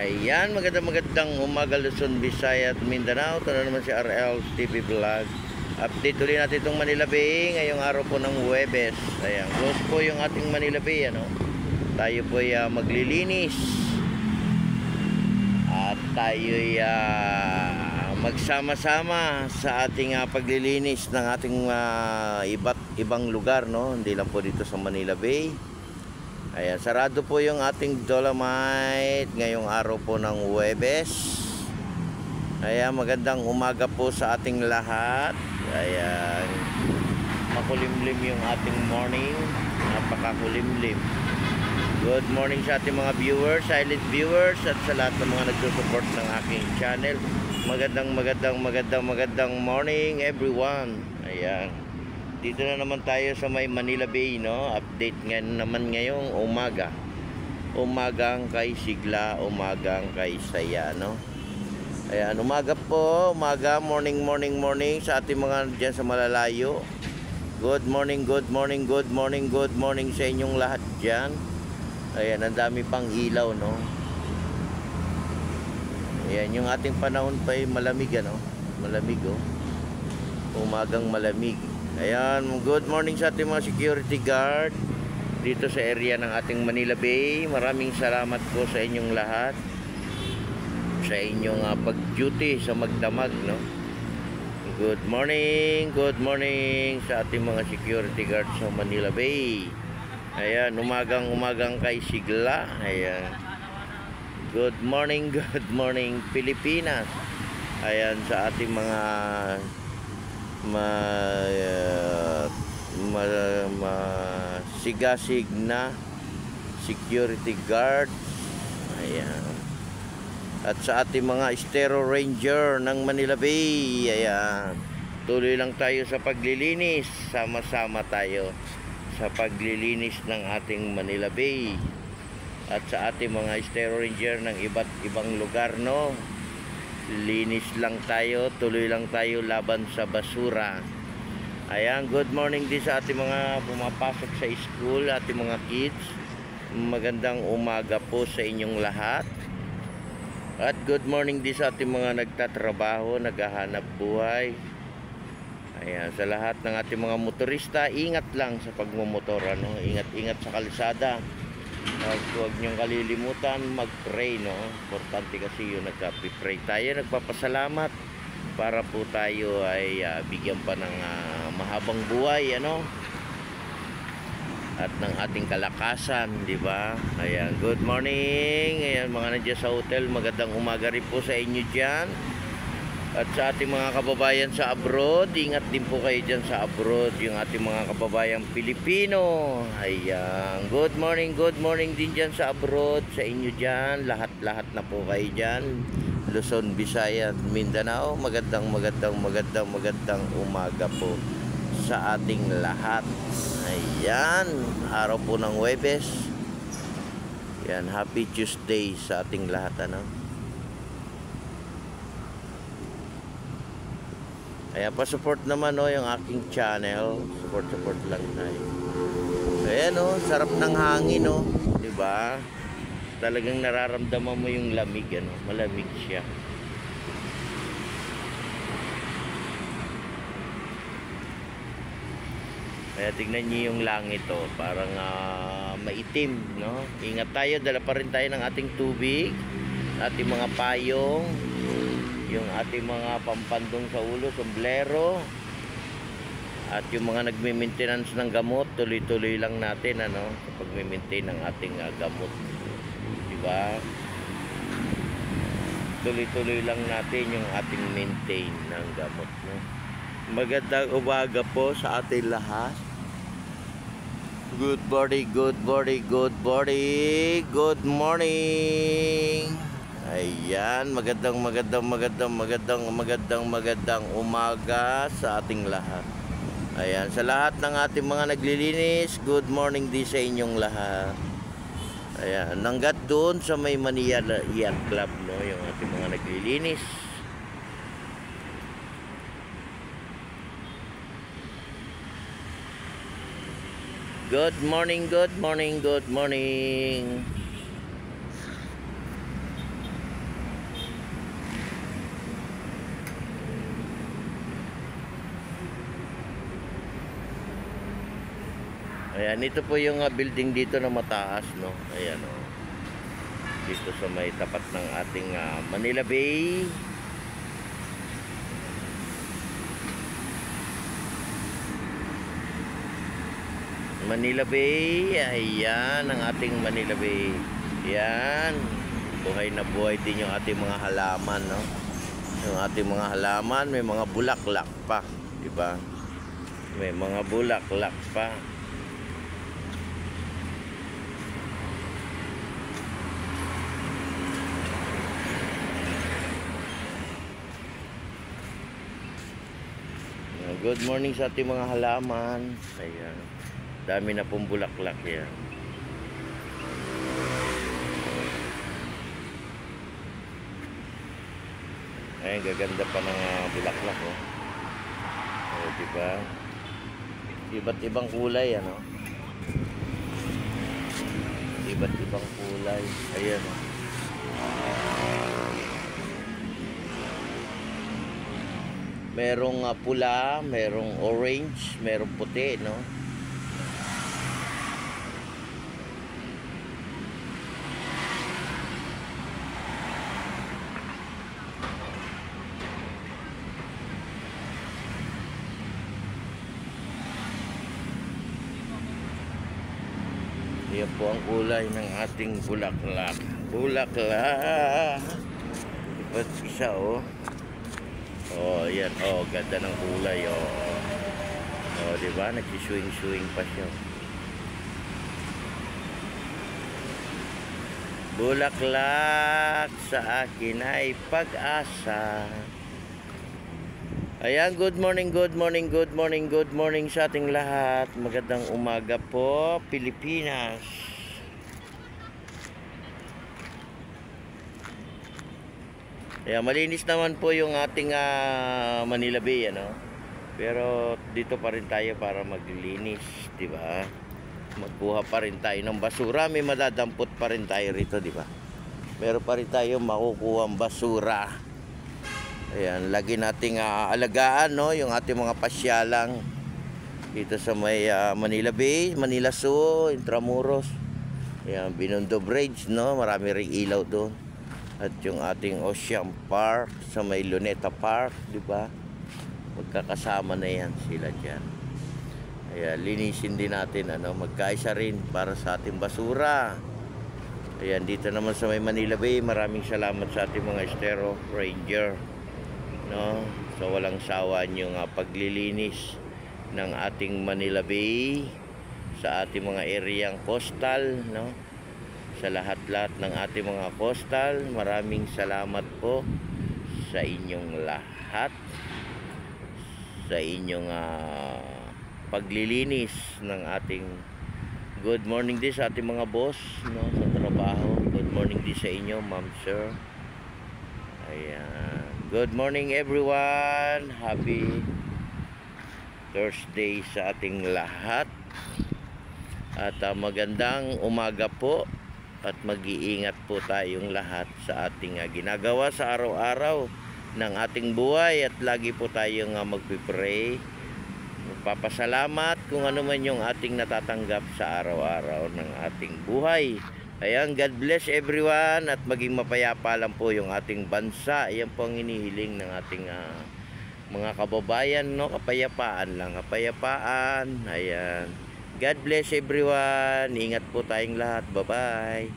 Ayan, magandang umaga Luzon, Visayas at Mindanao. Ito na naman si RL TV Vlog. Update ulit natin itong Manila Bay ngayong araw po ng Huwebes. Ayan, close po yung ating Manila Bay, ano? Tayo po ay maglilinis. At tayo ay magsama-sama sa ating paglilinis ng ating iba't ibang lugar, no? Hindi lang po dito sa Manila Bay. Ayan, sarado po yung ating Dolomite ngayong araw po ng Huwebes. Ayan, magandang umaga po sa ating lahat. Ayan, makulimlim yung ating morning. Napakakulimlim. Good morning sa ating mga viewers, silent viewers, at sa lahat ng mga nagsusupport ng aking channel. Magandang morning everyone. Ayan, dito na naman tayo sa may Manila Bay, no? Update nga naman ngayong umaga. Umagang kay sigla, umagang kay saya, no? Ayan, umaga po, umaga, morning sa ating mga dyan sa malalayo. Good morning sa inyong lahat dyan. Ayan, ang dami pang ilaw, no? Ayan, yung ating panahon pa ay malamig, ano? Malamig, oh. Umagang malamig. Ayan, good morning sa ating mga security guard dito sa area ng ating Manila Bay. Maraming salamat po sa inyong lahat sa inyong pag-duty sa magdamag, no? Good morning sa ating mga security guard sa Manila Bay. Ayan, umagang kay sigla. Ayan, good morning Pilipinas. Ayan, sa ating mga sigasig na security guard. Ayan, at sa ating mga Estero Ranger ng Manila Bay. Ayan, tuloy lang tayo sa paglilinis. Sama-sama tayo sa paglilinis ng ating Manila Bay at sa ating mga Estero Ranger ng iba't ibang lugar, no? Linis lang tayo, tuloy lang tayo laban sa basura. Ayan, good morning din sa ating mga pumapasok sa school, ating mga kids. Magandang umaga po sa inyong lahat. At good morning din sa ating mga nagtatrabaho, naghahanap buhay. Ayan, sa lahat ng ating mga motorista, ingat lang sa pagmumotor, ano? Ingat sa kalsada. Huwag niyong kalilimutan mag-pray, no? Importante kasi yung nagka-pray tayo, nagpapasalamat para po tayo ay bigyan pa ng mahabang buhay, ano? At ng ating kalakasan, di ba? Ayan, good morning. Ayan, mga nandiyan sa hotel, magandang umaga rin po sa inyo dyan. At sa ating mga kababayan sa abroad, ingat din po kayo dyan sa abroad, yung ating mga kababayang Pilipino. Ayan, good morning din dyan sa abroad, sa inyo dyan, lahat na po kayo dyan, Luzon, Visayas, Mindanao. Magandang umaga po sa ating lahat. Ayan, araw po ng Huwebes. Ayan, happy Tuesday sa ating lahat, ano? Ayan, pa-support naman, no, yung aking channel. Support lang tayo. Ayan, no, sarap ng hangin, no, di ba? Talagang nararamdaman mo yung lamig, ano, malamig siya. Kaya tignan niyo yung langit, oh, parang maitim, no? Ingat tayo, dala pa rin tayo ng ating tubig, ating mga payong, yung ating mga pampandong sa ulo, sombrero, at yung mga nagme-maintenance ng gamot, tuloy-tuloy lang natin, ano, sa pagme-maintain ng ating gamot, diba? Tuloy-tuloy lang natin yung ating maintain ng gamot, no? Magandang umaga po sa ating lahat. Good morning. Ayan, magandang umaga sa ating lahat. Ayan, sa lahat ng ating mga naglilinis, good morning din sa inyong lahat. Ayan, hanggat doon sa may Manila Yacht Club, no, yung ating mga naglilinis. Good morning. Ayan, ito po yung building dito na mataas, no? Ayan, oh. Dito sa may tapat ng ating Manila Bay. Manila Bay, ayan ang ating Manila Bay. Yan, buhay na buhay din yung ating mga halaman, no? Yung ating mga halaman, may mga bulaklak pa, di ba? May mga bulaklak pa. Good morning sa ating mga halaman. Ayan. Dami na pong bulaklak yan. Ayan, gaganda pa ng bulaklak, oh. Oh, diba? Iba't ibang kulay, ano? Iba't ibang kulay. Ayan, oh. Merong pula, merong orange, merong puti, no? Yan po ang kulay ng ating bulaklak. Bulaklak. Iba't isa, oh. Oh, yan. Oh, ganda ng kulay, oh. Oh, di ba? Nagsi-swing-swing pa siya. Bulaklak sa akin ay pag-asa. Ayan, good morning, good morning, good morning, good morning sa ating lahat. Magandang umaga po, Pilipinas. Ayan, malinis naman po yung ating Manila Bay, ano? Pero dito pa rin tayo para maglinis, di ba? Magkuha pa rin tayo ng basura, may madadampot pa rin tayo rito, di ba? Meron pa rin tayo makukuhang basura. Ayan, lagi nating alagaan, no, yung ating mga pasyalang dito sa may Manila Bay, Manila Zoo, Intramuros. Ayan, Binondo Bridge, no, marami ring ilaw doon. At yung ating Ocean Park sa may Luneta Park, di ba? Magkakasama na yan sila diyan. Ayan, linisin din natin, ano, magkaisa rin para sa ating basura. Ayan, dito naman sa may Manila Bay, maraming salamat sa ating mga Estero Ranger, no, so walang sawa yung paglilinis ng ating Manila Bay sa ating mga areang coastal, no, sa lahat-lahat ng ating mga coastal. Maraming salamat po sa inyong lahat, sa inyong paglilinis ng ating. Good morning din sa ating mga boss, no, sa trabaho. Good morning din sa inyo, ma'am, sir. Ayan. Good morning everyone. Happy Thursday sa ating lahat. At magandang umaga po. At mag-iingat po tayong lahat sa ating ginagawa sa araw-araw ng ating buhay. At lagi po tayong magpipray, magpapasalamat kung ano man yung ating natatanggap sa araw-araw ng ating buhay. Ayan, God bless everyone at maging mapayapa lang po yung ating bansa. Ayan po ang hinihiling ng ating mga kababayan, no? Kapayapaan lang, kapayapaan. Ayan. God bless everyone. Ingat po tayong lahat. Bye-bye.